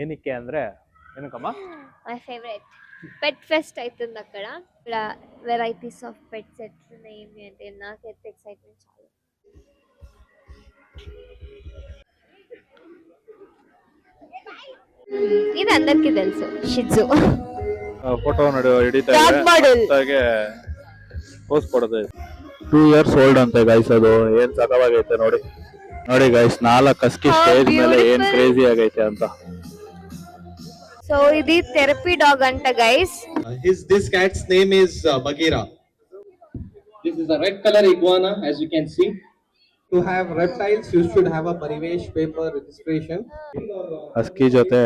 ಏನಕ್ಕೆ ಅಂದ್ರೆ ಏನಕ್ಕಮ್ಮ? My favourite pet pest అవుతుంది అక్కడ. ఇక్కడ వెరైటీస్ ఆఫ్ పెట్స్ ఎట్లున్నాయి ఏమి అంటే నాకైతే ఎక్సైట్మెంట్ చాలా. ఇది అందరికీ తెలుసు, షిట్జు ಫೋಟೋ ನೋಡಿ ಹಿಡಿತಾ డాగ్ మోడల్. ಇದೆ ಪೋಸ್ಟ್ ಕೊಡೋದು 2 years ಓಲ್ಡ್ ಅಂತೆ ಗೈಸ್. ಅದು ಏನ್ ಸಕವಾಗೈತೆ ನೋಡಿ. ನೋಡಿ ಗೈಸ್ 4 ಹಸ್ಕಿ ಸ್ಟೇಜ್ ಮೇಲೆ ಏನ್ ಕ್ರೇಜಿ ಆಗೈತೆ ಅಂತ. సో ఇది థెరపీ డాగ్ అంట guys. This cat's name is Bagheera. This is a red color iguana, as you can see. To have reptiles, you should have a Parivesh paper registration. Husky ಜೊತೆ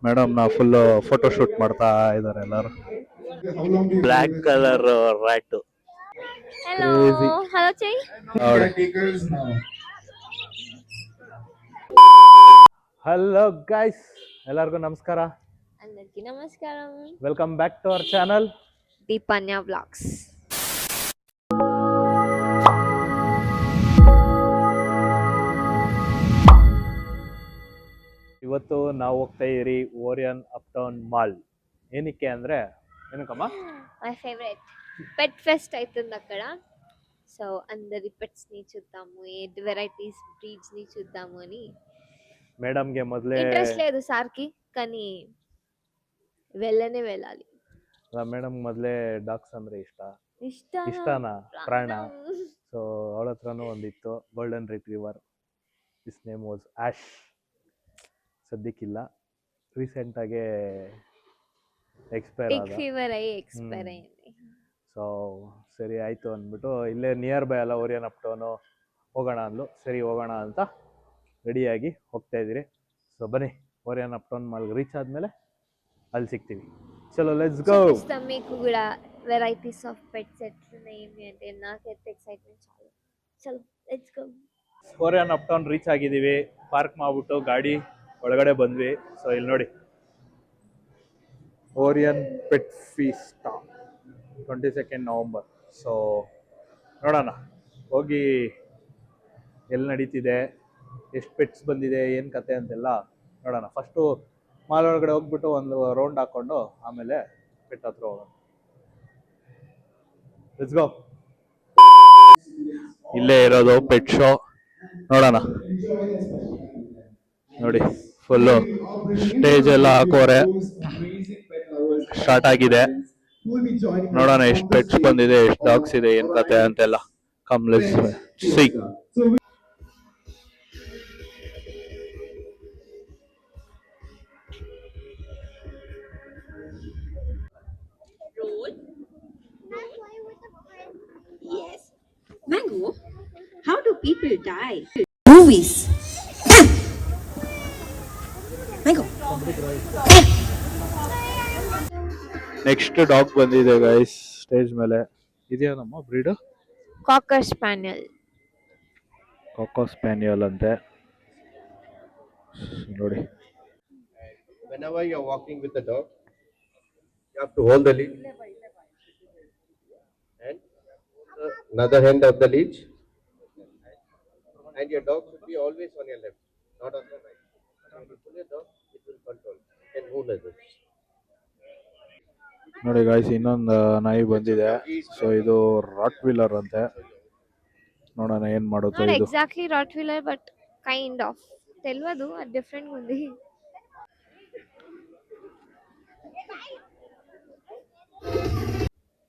madam ನಾ full photo shoot ಮಾಡ್ತಾ ಇದಾರೆ ಎಲ್ಲರೂ. Black colour rat. Hello hello చెయ్యి. Hello guys, ಎಲ್ಲರಿಗೂ ನಮಸ್ಕಾರ. అందరికీ నమస్కారం. Welcome back to our channel Deepanya vlogs. ಇವತ್ತು ನಾವು ಹೋಗ್ತಾ ಇದೀರಿ ಓರಿಯನ್ ಅಪ್ ಟೌನ್ ಮಾಲ್. ಏನಕ್ಕೆ ಅಂದ್ರೆ ಏನಕ್ಕಮ್ಮ? మై ఫేవరెట్ పెట్ ఫెస్ట్ అవుతుంది అక్కడ. సో అందరి పెట్స్ ని చూద్దాము, ఏ వెరైటీస్ బ్రీడ్స్ ని చూద్దాము అని. మేడంಗೆ ಮೊದಲೇ ఇంట్రెస్ట్ లేదు సార్కి, కానీ వెళ్ళాలి. ಮೇಡಮ್ ಮೊದಲೇ ಡಾಗ್ಸ್ ಅಂದ್ರೆ ಇಷ್ಟನಾ ಇಷ್ಟನಾ ಪ್ರಾಣ. ಸೊ ಅವಳ ಹತ್ರನೂ ಒಂದಿತ್ತು golden retriever. His name was Ash. ಸದ್ಯಕ್ಕಿಲ್ಲ, ರೀಸೆಂಟಾಗೆ ಎಕ್ಸ್ಪೈರ್ ಬಿಗ್ ಆದ. ಫೀವರ್ ಆಗಿ ಎಕ್ಸ್ಪೈರ್ ಅయింది. ಸೊ ಸರಿ ಆಯಿತು ಅಂದ್ಬಿಟ್ಟು ಇಲ್ಲೇ ನಿಯರ್ ಬೈ ಅಲ್ಲ ಓರಿಯನ್ ಅಪ್ ಟೌನು, ಹೋಗೋಣ ಅಂದ್ಲು. ಸರಿ ಹೋಗೋಣ ಅಂತ ರೆಡಿಯಾಗಿ ಹೋಗ್ತಾ ಇದ್ದೀರಿ. ಸೊ ಬನ್ನಿ, ಓರಿಯನ್ ಅಪ್ ಟೌನ್ ಮಾಲ್ಗೆ ರೀಚ್ ಆದಮೇಲೆ ಅಲ್ಲಿ ಸಿಗ್ತೀವಿ. ಚಲೋ ಲೆಟ್ಸ್ ಗೋ. చూపిస్తాం మీకు కూడా వెరైటీస్ ఆఫ్ పెట్స్ ఎట్లున్నాయి ఏమి అంటే నాకైతే ఎక్సైట్మెంట్ చాలా. చలో let's go. Orion up town reach ಆಗಿದ್ದೀವಿ. ಪಾರ್ಕ್ ಮಾಡ್ಬಿಟ್ಟು ಗಾಡಿ ಒಳಗಡೆ ಬಂದ್ವಿ. ಸೊ ಇಲ್ಲಿ ನೋಡಿ, ಓರಿಯನ್ ಪೆಟ್ ಫೀಸ್ಟಾ 22 ನವಂಬರ್. ಸೊ ನೋಡೋಣ ಹೋಗಿ ಎಲ್ಲಿ ನಡೀತಿದೆ, ಎಷ್ಟು ಪೆಟ್ಸ್ ಬಂದಿದೆ, ಏನು ಕತೆ ಅಂತೆಲ್ಲ ನೋಡೋಣ. ಫಸ್ಟು ಮಾಲ್ ಒಳಗಡೆ ಹೋಗ್ಬಿಟ್ಟು ಒಂದು ರೌಂಡ್ ಹಾಕ್ಕೊಂಡು ಆಮೇಲೆ ಪೆಟ್ ಹತ್ರ ಹೋಗೋಣ. Let's go. ಇಲ್ಲೇ ಇರೋದು ಪೆಟ್ ಶೋ. ನೋಡೋಣ. ನೋಡಿ ಫುಲ್ಲು ಸ್ಟೇಜ್ ಎಲ್ಲ ಹಾಕೋರೆ ಸ್ಟಾರ್ಟ್ ಆಗಿದೆ. ನೋಡೋಣ ಎಷ್ಟು ಪೆಟ್ಸ್ ಬಂದಿದೆ, ಎಷ್ಟು ಡಾಗ್ಸ್ ಇದೆ, ಏನ್ ಕತೆ ಅಂತೆಲ್ಲ. Come let's see. Yes. Mango, how do people die? Movies. Mango. Next dog ಬಂದಿದೆ ಗೈಸ್ ಸ್ಟೇಜ್ ಮೇಲೆ. ಇದೇನಮ್ಮ ಬ್ರೀಡ್? ಕಾಕರ್ ಸ್ಪ್ಯಾನಿಯಲ್. ಕಾಕೋ ಸ್ಪ್ಯಾನಿಯಲ್ ಅಂತೆ. ನೋಡಿ. Whenever you're walking with the dog, you have to hold the lead and another hand of the lead, and your dog should be always on your left, not on the right. When you pull your dog, it will control. You can move like this. ನೋಡಿ guys, ಇನ್ನೊಂದು ನಾಯಿ ಬಂದಿದೆ. So ಇದು rot wheeler ಅಂತೆ. ನೋಡೋಣ ಏನ್ ಮಾಡುತ್ತೋ not ಇದು. Exactly rat wheeler but kind of. తెలియదు, అది డిఫరెంట్ ఉంది.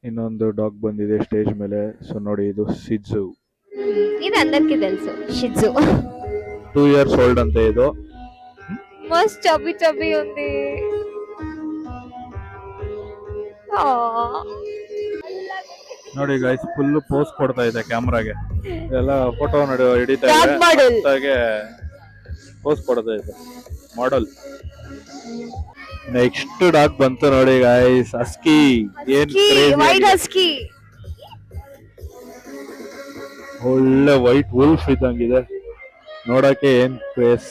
ಇನ್ನೊಂದು ಡಾಗ್ ಬಂದಿದೆ ಸ್ಟೇಜ್ ಮೇಲೆ. ಸೊ ನೋಡಿ, ಇದು ಸಿಡ್ಜು. ఇది అందరికీ తెలుసు, షిట్జు 2 years ಓಲ್ಡ್ ಅಂತೆ ಇದು. మస్త్ చబ్బీ చబ్బీ ఉంది. ನೋಡಿ ಗೈಸ್, ಫುಲ್ ಪೋಸ್ ಕೊಡ್ತಾ ಇದೆ ಕ್ಯಾಮ್ರಾಗೆ. ಎಲ್ಲ ಫೋಟೋ ನೋಡಿ ಹಿಡಿತಾ డాగ్ మోడల్. ಇದೆ, ಪೋಸ್ ಕೊಡ್ತಾ ಇದೆ ಮಾಡೆಲ್. ನೆಕ್ಸ್ಟ್ ಡಾಗ್ ಬಂತು ನೋಡಿ ಗೈಸ್, ಹಸ್ಕಿ. ಏನ್ ವೈಟ್ ಹಸ್ಕಿ. ಒಳ್ಳೆ ವೈಟ್ ವುಲ್ಫ್ ಇದ್ದಂಗಿದೆ ನೋಡಕ್ಕೆ. ಏನ್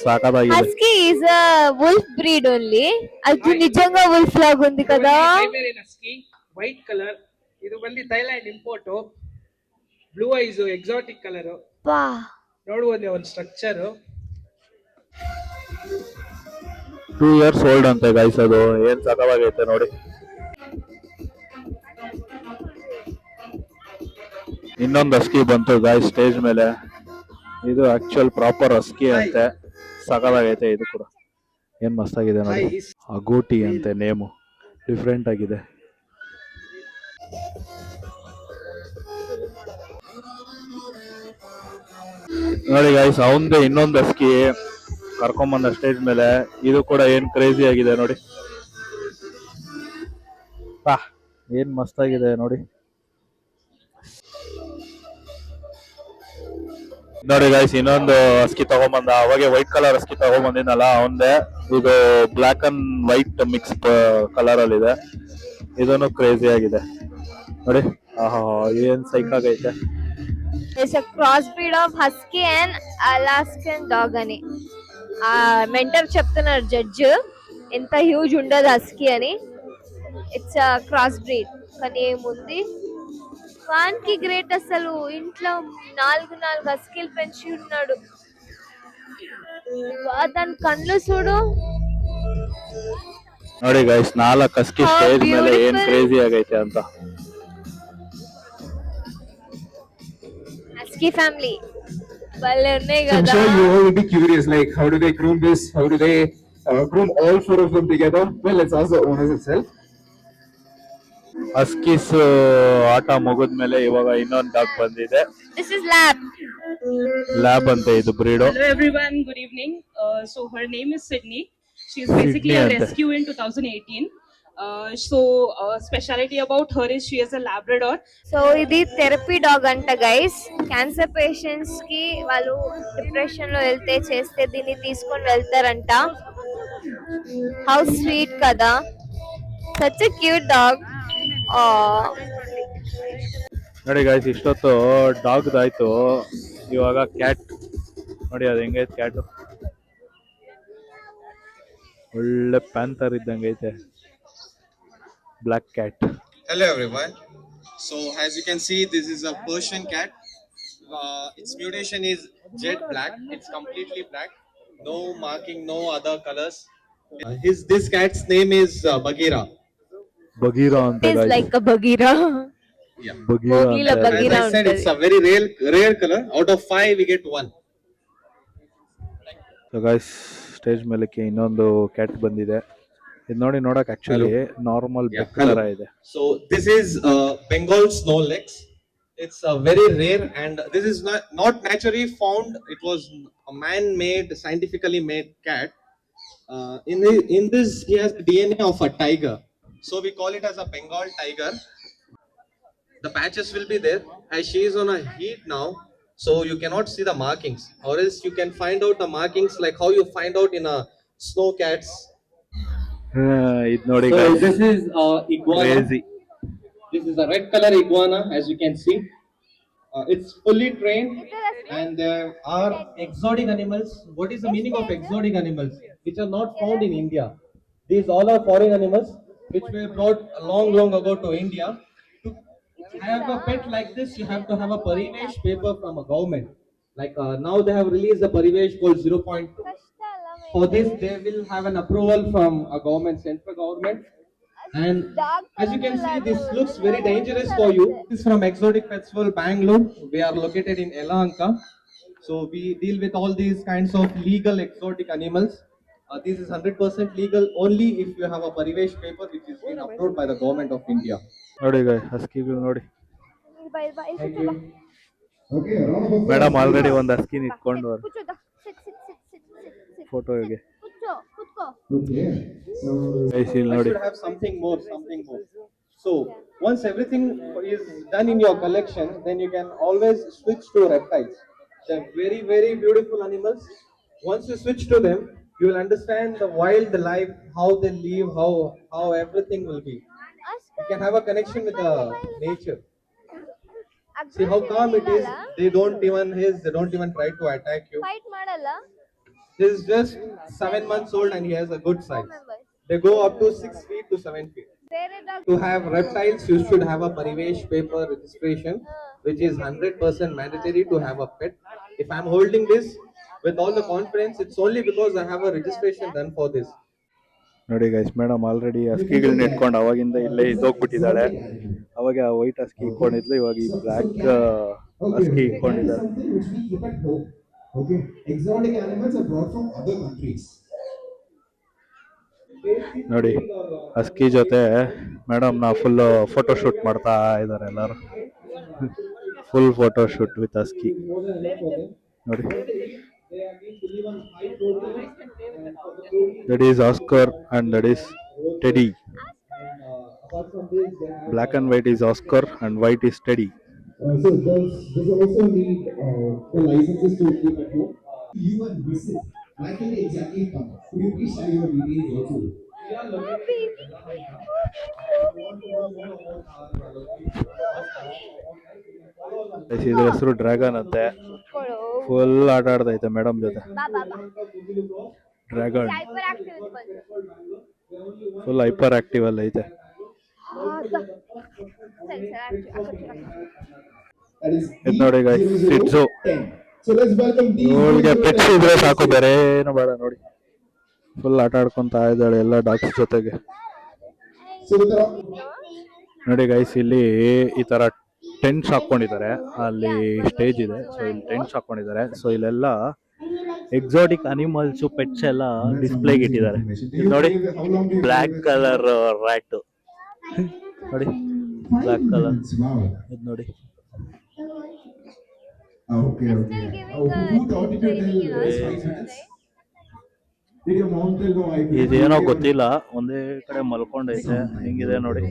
ಸಾಕಾಗಿದೆ. Husky is a wolf breed only. అది నిజంగా వుల్ఫ్ లాగా ఉంది కదా. Siberian husky, white colour. ಇದು ಬಂದು Thailand import. Blue eyes, exotic colour. ಬಾ ನೋಡುವ ಒಂದು ಸ್ಟ್ರಕ್ಚರ್. 2 years ಓಲ್ಡ್ ಅಂತೆ ಗೈಸ್. ಅದು ಏನ್ ಸಕವಾಗೈತೆ ನೋಡಿ. ಇನ್ನೊಂದು ಹಸ್ಕಿ ಬಂತು ಗಾಯ್ಸ್ ಸ್ಟೇಜ್ ಮೇಲೆ. ಇದು ಆಕ್ಚುಯಲ್ ಪ್ರಾಪರ್ ಹಸ್ಕಿ ಅಂತೆ. ಸಕಲಾಗೈತೆ ಇದು ಕೂಡ. ಏನ್ ಮಸ್ತಾಗಿದೆ ನೋಡಿ. ಅಗೋಟಿ ಅಂತೆ ನೇಮು. ಡಿಫ್ರೆಂಟ್ ಆಗಿದೆ. ನೋಡಿ ಗೈಸ್ ಅವಂದೇ ಇನ್ನೊಂದು ಹಸ್ಕಿ ಕರ್ಕೊಂಬಂದ ಸ್ಟೇಜ್ ಮೇಲೆ. ಇದು ಕೂಡ ಏನ್ ಕ್ರೇಜಿ ಆಗಿದೆ ನೋಡಿ. ಏನ್ ಮಸ್ತಾಗಿದೆ ನೋಡಿ. ನೋಡಿ ಗೈಸ್ ಇನ್ನೊಂದು ಹಸ್ಕಿ ತಗೊಂಬಂದ. ಅವಾಗೆ ವೈಟ್ ಕಲರ್ ಹಸ್ಕಿ ತಗೊಂಬಂದಿನಲ್ಲ ಅವಂದೇ. ಇದು black and white mix colour ಅಲ್ಲಿ ಇದೆ. ಇದನ್ನು ಕ್ರೇಜಿ ಆಗಿದೆ ನೋಡಿ. ಆಹಾ ಏನ್ ಸೈಕ್ ಆಗೈತೆ. It's a crossbreed of husky and Alaskan dog అని. ఆ మెంటర్ చెప్తున్నారు జడ్జ్ ఎంత హ్యూజ్ ఉండదు హస్కీ అని. ఇట్స్ క్రాస్ బ్రీడ్ కానీ ఏముంది వానికి గ్రేట్. అసలు ఇంట్లో నాలుగు హస్కీలు పెంచి ఉన్నాడు. దాని కళ్ళు చూడు. ನೋಡಿ ಗೈಸ್ 4 ಹಸ್ಕಿ ಸ್ಟೇಜ್ ಮೇಲೆ ಏನ್ ಕ್ರೇಜಿ ಆಗೈತೆ ಅಂತ. హస్కీ ఫ్యామిలీ భలే ఉన్నాయి So I'm కదా. sure you all will be curious, like how do they groom this? How do they groom all four of them together? Well, let's ask the owners itself. Huskies ಆಟ ಮುಗಿದ್ಮೇಲೆ ಇವಾಗ ಇನ್ನೊಂದು dog ಬಂದಿದೆ. This is lab. Lab ಅಂತೆ ಇದು breed. Hello everyone, good evening. So her name is Sydney. She's basically Sydney a ante. rescue in 2018. Speciality about her is she is a Labrador. So ఇది therapy dog అంట guys. Cancer patients కి వాళ్ళు depression లో వెళ్తే చేస్తే దీన్ని తీసుకొని వెళ్తారంట. How sweet కదా. Such a cute dog. ನೋಡಿ ಗೈಸ್ ಇಷ್ಟೊತ್ತು ಡಾಗ್ದಾಯ್ತು. ಇವಾಗ ಕ್ಯಾಟ್ ನೋಡಿ ಅದು ಹೆಂಗೈತೆ ಕ್ಯಾಟ್. ಒಳ್ಳೆ ಪ್ಯಾಂಥರ್ ಇದ್ದಂಗೆ ಐತೆ. Black cat. Hello everyone. So as you can see, this is a Persian cat. Its mutation is jet black. It's completely black. No marking, no other colors. This cat's name is Bagheera. Bagheera ಅಂತ is guys. Like a Bagheera. Yeah. Bagheera Mogila ಅಂತ. Bagheera. As I said, it's a very rare color. Out of 5, we get 1. So guys stage ಮೇಲಕ್ಕೆ ಇನ್ನೊಂದು cat ಬಂದಿದೆ. ಇದು ನೋಡಿ ನೋಡಕ್ actually normal ಬೆಕ್ hello. ತರ ಇದೆ. So this is Bengal snow legs. It's very rare, and this is not naturally found. It was a man-made, scientifically made cat. In this, he has the DNA of a tiger. So we call it as a Bengal tiger. The patches will be there. As she is on a heat now, so you cannot see the markings. Or else you can find out the markings like how you find out in a snow cats. ಇದು ನೋಡಿ So guys, this is iguana. crazy. This is a red color iguana, as you can see. It's fully trained, and there are exotic animals. What is the meaning of exotic animals? Which are not found in India. These all are foreign animals which were brought long ago to India. To have a pet like this, you have to have a Parivesh paper from a government. Like now they have released a Parivesh called 0.2. For this, they will have an approval from a government, central government. And as you can see, this looks very dangerous for you. This is from Exotic Festival, Bangalore. We are located in Yelahanka. So we deal with all these kinds of legal exotic animals. This is 100% legal only if you have a Parivesh paper which is been approved by the government of India. ನೋಡಿ guys, ಹಸ್ಕಿಗಳು ನೋಡಿ. Okay, a round of applause. Madam already ಒಂದು ಹಸ್ಕಿನ ಇಟ್ಕೊಂಡು కూర్చోదా. ಫೋಟೋಗೆ. కూర్చో కూర్చో. Okay, so guys ಇಲ್ಲಿ I ನೋಡಿ. should have something more. So once everything is done in your collection, then you can always switch to reptiles. They're very beautiful animals. Once you switch to them, you will understand the wild life, how they live, how everything will be. You can have a connection with the nature. See how calm it is. They don't even try to attack you. Fight ಮಾಡಲ್ಲ. This is just 7 months old and he has a good size. They go up to 6 feet to 7 feet. ಬೇರೆ dog. To have reptiles, you should have a Parivesh paper registration, which is 100% mandatory to have a pet. If I'm holding this with all the confidence, it's only because I have a registration done for this. ನೋಡಿ guys, madam already ಹಸ್ಕಿಗಳನ್ನ ಇಟ್ಕೊಂಡು ಅವಾಗಿಂದ ಇಲ್ಲೇ ಇದ್ದೋಗ್ಬಿಟ್ಟಿದ್ದಾಳೆ. ಅವಾಗ white ಹಸ್ಕಿ ಇಟ್ಕೊಂಡಿದ್ಲು, ಇವಾಗ ಈ black ಹಸ್ಕಿ ಇಟ್ಕೊಂಡಿದ್ದಾಳೆ. Okay, exotic animals are brought from other countries. ನೋಡಿ, ಹಸ್ಕಿ ಜೊತೆ madam ನ ಫುಲ್ ಫೋಟೋ ಶೂಟ್ ಮಾಡ್ತಾ ಇದ್ದಾರೆ ಎಲ್ಲರೂ. Full photo shoot with husky. ನೋಡಿ, that is Oscar and that is Teddy. Black and white is Oscar and white is Teddy. So does also need the licenses to keep at home? You and visit. I can exactly come. Could you please share your details also? ಇದ್ರ ಹೆಸರು dragon ಅಂತೆ. Full ಆಟ ಆಡ್ತೈತೆ madam ಜೊತೆ. Dragon full hyper active ಅಲ್ಲಿ ಐತೆ. ಇದು ನೋಡಿ guys, Shih Tzu. ಇವಳಿಗೆ ಪೆಟ್ಸ್ ಇದ್ರೆ ಸಾಕು, ಬೇರೆ ಏನು ಬೇಡ. ನೋಡಿ, ಫುಲ್ ಆಟ ಆಡ್ಕೊಂತ ಇದ್ದಾಳೆ ಎಲ್ಲ ಡಾಗ್ಸ್ ಜೊತೆಗೆ. ನೋಡಿ ಗೈಸ್, ಇಲ್ಲಿ ಈ ತರ ಟೆಂಟ್ಸ್ ಹಾಕೊಂಡಿದ್ದಾರೆ. ಅಲ್ಲಿ ಸ್ಟೇಜ್ ಇದೆ, ಸೊ ಇಲ್ಲಿ ಟೆಂಟ್ಸ್ ಹಾಕೊಂಡಿದ್ದಾರೆ. ಸೊ ಇಲ್ಲೆಲ್ಲ ಎಕ್ಸಾಟಿಕ್ ಅನಿಮಲ್ಸ್, ಪೆಟ್ಸ್ ಎಲ್ಲ ಡಿಸ್ಪ್ಲೇಗೆ ಇಟ್ಟಿದ್ದಾರೆ. ಇದು ನೋಡಿ, ಬ್ಲ್ಯಾಕ್ ಕಲರ್ ರ್ಯಾಟ್. ನೋಡಿ, ಬ್ಲ್ಯಾಕ್ ಕಲರ್. ಇದು ನೋಡಿ, Okay. Who taught you to tell 5 minutes? Did your mom tell no? ಇದೇನೋ ಗೊತ್ತಿಲ್ಲ, ಒಂದೇ ಕಡೆ ಮಲ್ಕೊಂಡೈತೆ. ಹೆಂಗಿದೆ ನೋಡಿ.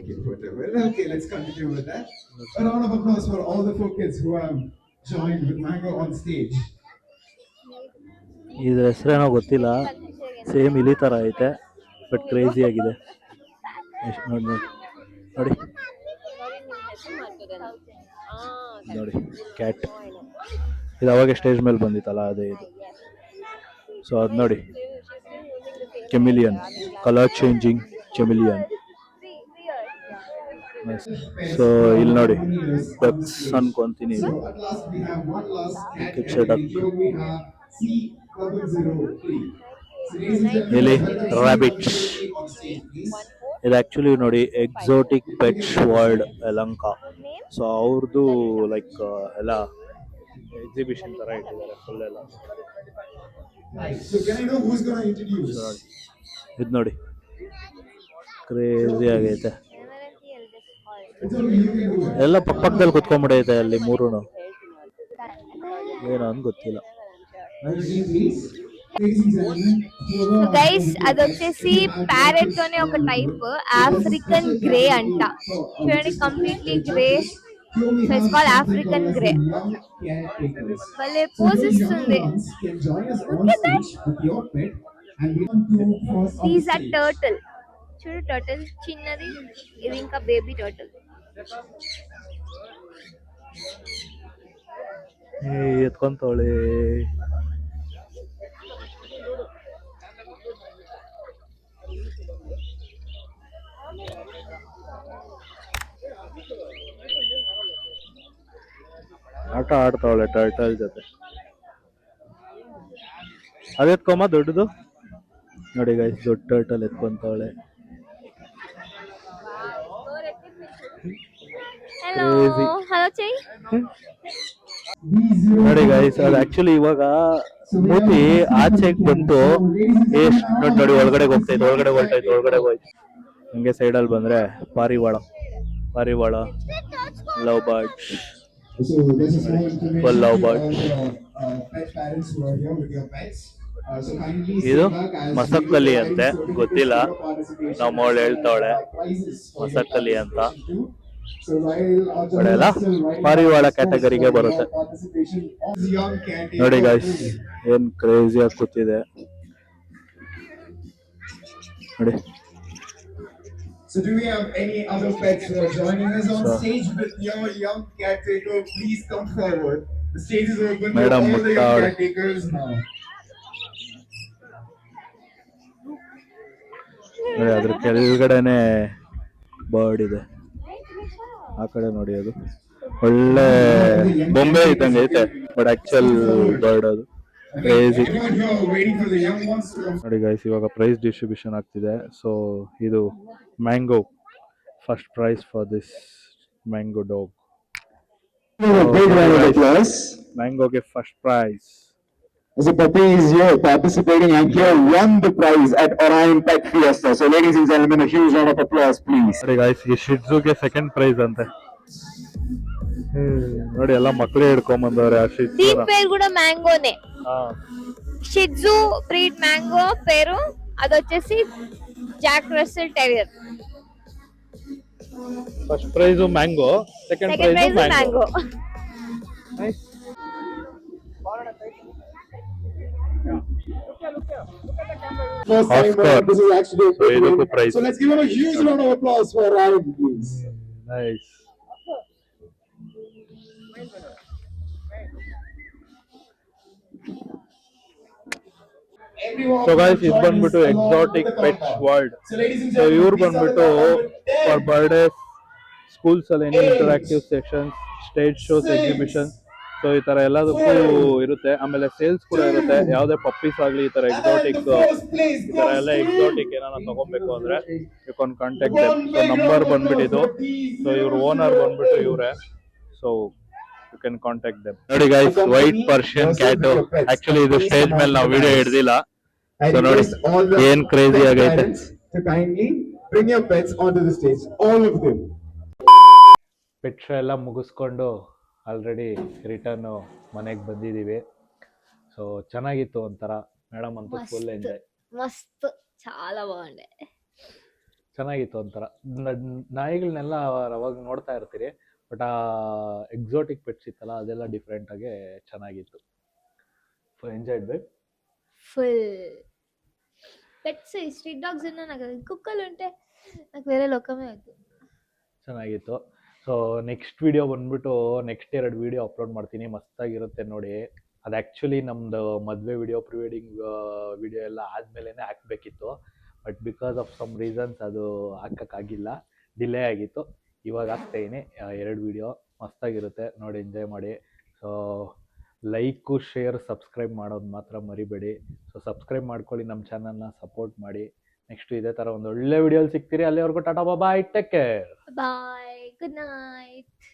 Okay, let's continue with that. A round of applause for all the 4 kids who have joined with Mango on stage. ಇದ್ರ ಹೆಸರೇನೋ ಗೊತ್ತಿಲ್ಲ, same ಇಲಿ ತರ ಐತೆ, ಬಟ್ ಕ್ರೇಜಿ ಆಗಿದೆ. ಎಷ್ಟು ನೋಡಿ ನೋಡಿ ನೋಡಿ, ಕ್ಯಾಟ್. ಇದು ಅವಾಗ ಸ್ಟೇಜ್ ಮೇಲೆ ಬಂದಿತ್ತಲ್ಲ, ಅದೇ ಇದು. ಸೊ ಅದು ನೋಡಿ, chameleon, colour changing chameleon. So ಇಲ್ಲಿ ನೋಡಿ, ಡಕ್ಸ್ ಅನ್ಕೊಂತೀನಿ. ಇದು ಇಲ್ಲಿ ರಾಬಿಟ್ಸ್. ಇದು ಆಕ್ಚುಲಿ ನೋಡಿ, exotic pets world Yelahanka. So ಅವ್ರದ್ದು ಲೈಕ್ ಎಲ್ಲ ಎಕ್ಸಿಬಿಷನ್ ತರ ಇಟ್ಟಿದ್ದಾರೆ ಫುಲ್ ಎಲ್ಲ. ಇದು ನೋಡಿ, ಕ್ರೇಜಿ ಆಗೈತೆ. ಎಲ್ಲ ಪಕ್ಕದಲ್ಲಿ ಕುತ್ಕೊಂಡ್ಬಿಡೈತೆ ಅಲ್ಲಿ ಮೂರುನು. ಏನೋ ಅಂತ ಗೊತ್ತಿಲ್ಲ. సో గైస్, అది వచ్చేసి ప్యారెట్ లోనే ఒక టైప్, ఆఫ్రికన్ గ్రే అంట. చూడండి, completely grey. So it's called African grey. భలే పోజ్ ఇస్తుంది. These are turtle. చూడు, టర్టిల్ చిన్నది, ఇది ఇంకా బేబీ టర్టిల్. ಎತ್ಕೊಂತವಳೆ. ಆಟ ಆಡ್ತಾವಳೆ ಟರ್ಟಲ್ ಜೊತೆ. ಅದೆತ್ಕೊಮ್ಮ ದೊಡ್ಡದು. ನೋಡಿ ಗೈಸ್, ದೊಡ್ಡ ಟರ್ಟಲ್ ಎತ್ಕೊಂತವಳೆ. ಹಲೋ ಹಲೋ ಚೈ. ನೋಡಿ ಗೈಸ್, ಅದು ಆಕ್ಚುಲಿ ಇವಾಗ ಮೂತಿ ಆಚೆಗೆ ಬಂತು. ಎಷ್ಟು ನೋಡಿ, ಒಳಗಡೆ ಹೋಗ್ತೈತೆ, ಒಳಗಡೆ ಹೊರಟೈತೆ, ಒಳಗಡೆ ಹೋಯ್ತು. ಹಂಗೆ ಸೈಡಲ್ಲಿ ಬಂದ್ರೆ ಪಾರಿವಾಳ, ಪಾರಿವಾಳ, love birds. So there's a small information For love to all birds. pet parents who are here with your pets. So kindly ಇದು sit back as ಮಸಕ್ಕಲಿ we ಅಂತೆ, certificate ಗೊತ್ತಿಲ್ಲ. for your participation ನಮ್ಮವಳು ಹೇಳ್ತಾವಳೆ prizes for your ಮಸಕ್ಕಲಿ ಅಂತ. participation too. So while our ಬಡೆಯಲ್ಲ journalists still writing ಪಾರಿವಾಳ our response ಕ್ಯಾಟಗರಿಗೆ for ಬರುತ್ತೆ. your participation of the young caretaker ನೋಡಿ guys, ಏನ್ crazy ಆಗಿ ಕೂತಿದೆ ನೋಡಿ. So do we have any other pets who are joining us on stage with your young caretaker? Please come forward. The stage is open to Madam all the young Muttar. caretakers now. ನೋಡಿ, ಅದ್ರ ಕೆಳಗಡೆನೆ bird ಇದೆ. ಆ ಕಡೆ ನೋಡಿ, ಅದು ಒಳ್ಳೆ ಬೊಂಬೆ ಇದ್ದಂಗೆ ಐತೆ, ಬಟ್ ಆಕ್ಚುಲ್ ಬರ್ಡ್ ಅದು. Crazy. Everyone here waiting for the young ones to come. ನೋಡಿ ಗೈಸ್, ಇವಾಗ ಪ್ರೈಸ್ ಡಿಸ್ಟ್ರಿಬ್ಯೂಷನ್ ಆಗ್ತಿದೆ. ಸೊ ಇದು Mango first prize for this Mango dog. A big round of applause. ಮ್ಯಾಂಗೋಗೆ first prize. As a puppy is here participating and here won the prize at Orion Pet Fiesta. So ladies and gentlemen, a huge round of applause, please. ನೋಡಿ guys, ಈ ಶಿಟ್ಜುಗೆ second prize ಅಂತೆ. ನೋಡಿ ಎಲ್ಲ ಮಕ್ಕಳೇ ಹಿಡ್ಕೊಂಬಂದವ್ರೆ ಆ దీని ಶಿಟ್ಜುನ. పేరు కూడా మ్యాంగోనే. ಹಾ, షిట్జు బ్రీడ్ మ్యాంగో పేరు, అదొచ్చేసి Jack Russell terrier. First prize Mango, second second prize prize Mango. Mango. First time Oscar. this is actually a So, big ಇದಕ್ಕೂ win. prize. So let's give him a huge round of applause for Orion, please. Nice. Everyone so guys, ಇದು join ಬಂದ್ಬಿಟ್ಟು us along exotic with the pets countdown. World. So ladies and so gentlemen, ಇವ್ರು these are the ಬಂದ್ಬಿಟ್ಟು number 10, for birthday schools ಅಲ್ಲಿ any 8, interactive sessions, stage shows, 6, exhibition, so ಈ ತರ ಎಲ್ಲದಕ್ಕೂ ಇರುತ್ತೆ. ಆಮೇಲೆ ಸೇಲ್ಸ್ ಕೂಡ ಇರುತ್ತೆ. ಯಾವ್ದೇ ಪಪ್ಪೀಸ್ ಆಗ್ಲಿ, ಈ ತರ and then exotic, the first place ಈ ತರ goes ಎಲ್ಲ to ಎಕ್ಸಾಟಿಕ್ ಏನಾರ ತಗೊಬೇಕು ಅಂದ್ರೆ you can contact one them. So big number round of ಬಂದ್ಬಿಟ್ಟು applause ಇದು. for these ಸೊ ಇವ್ರ ಓನರ್ little ಬಂದ್ಬಿಟ್ಟು friends. ಇವ್ರೆ. So you can contact them. ನೋಡಿ guys, white Persian cat. Actually ಇದು ಸ್ಟೇಜ್ ಮೇಲೆ ನಾವು ವಿಡಿಯೋ ಹಿಡ್ದಿಲ್ಲ. I So ನೋಡಿ, request all the ಏನ್ crazy pet ಆಗೈತೆ. parents to kindly bring your pets onto the stage, all of them. Pet show ಎಲ್ಲ ಮುಗಿಸ್ಕೊಂಡು ಆಲ್ರೆಡಿ ರಿಟರ್ನ್ ಮನೆಗೆ ಬಂದಿದ್ದೀವಿ. ಸೊ ಚೆನ್ನಾಗಿತ್ತು ಒಂಥರ. ಮೇಡಮ್ ಅಂತೂ ಫುಲ್ ಎಂಜಾಯ್. ಮಸ್ತ್, చాలా బాగుండే. ಚೆನ್ನಾಗಿತ್ತು ಒಂಥರ. ನಾಯಿಗಳನ್ನೆಲ್ಲ ಅವಾಗ ನೋಡ್ತಾ ಇರ್ತೀರಿ, ಬಟ್ ಆ ಎಕ್ಸಾಟಿಕ್ ಪೆಟ್ಸ್ ಇತ್ತಲ್ಲ, ಅದೆಲ್ಲ ಡಿಫ್ರೆಂಟ್ ಆಗಿ ಚೆನ್ನಾಗಿತ್ತು. Full enjoyed by. Full pets, street dogs ఉన్నా నాకు, కుక్కలు ఉంటే నాకు వేరే లోకమే వద్దు. ಚೆನ್ನಾಗಿತ್ತು. ಸೊ ನೆಕ್ಸ್ಟ್ ವಿಡಿಯೋ ಬಂದ್ಬಿಟ್ಟು ನೆಕ್ಸ್ಟ್ 2 ವಿಡಿಯೋ ಅಪ್ಲೋಡ್ ಮಾಡ್ತೀನಿ. ಮಸ್ತಾಗಿರುತ್ತೆ ನೋಡಿ. ಅದು ಆ್ಯಕ್ಚುಲಿ ನಮ್ಮದು ಮದುವೆ ವಿಡಿಯೋ, ಪ್ರಿ ವೆಡ್ಡಿಂಗ್ ವಿಡಿಯೋ ಎಲ್ಲ ಆದಮೇಲೆ ಹಾಕಬೇಕಿತ್ತು. But because of some reasons ಅದು ಹಾಕೋಕ್ಕಾಗಿಲ್ಲ, ಡಿಲೇ ಆಗಿತ್ತು. ಇವಾಗ ಹಾಕ್ತಾಯಿನಿ 2 ವಿಡಿಯೋ. ಮಸ್ತಾಗಿರುತ್ತೆ ನೋಡಿ, ಎಂಜಾಯ್ ಮಾಡಿ. ಸೊ ಲೈಕು, ಶೇರ್, ಸಬ್ಸ್ಕ್ರೈಬ್ ಮಾಡೋದು ಮಾತ್ರ ಮರಿಬೇಡಿ. ಸೊ ಸಬ್ಸ್ಕ್ರೈಬ್ ಮಾಡ್ಕೊಳ್ಳಿ, ನಮ್ಮ ಚಾನಲ್ನ ಸಪೋರ್ಟ್ ಮಾಡಿ. ನೆಕ್ಸ್ಟ್ ಇದೇ ಥರ ಒಂದು ಒಳ್ಳೆ ವಿಡಿಯೋಲಿ ಸಿಗ್ತೀರಿ. ಅಲ್ಲಿವರೆಗೂ ಟಾಟಾ ಬಾಯ್, ಟೇಕ್ ಕೇರ್. ಬಾಯ್, ಗುಡ್ ನೈಟ್.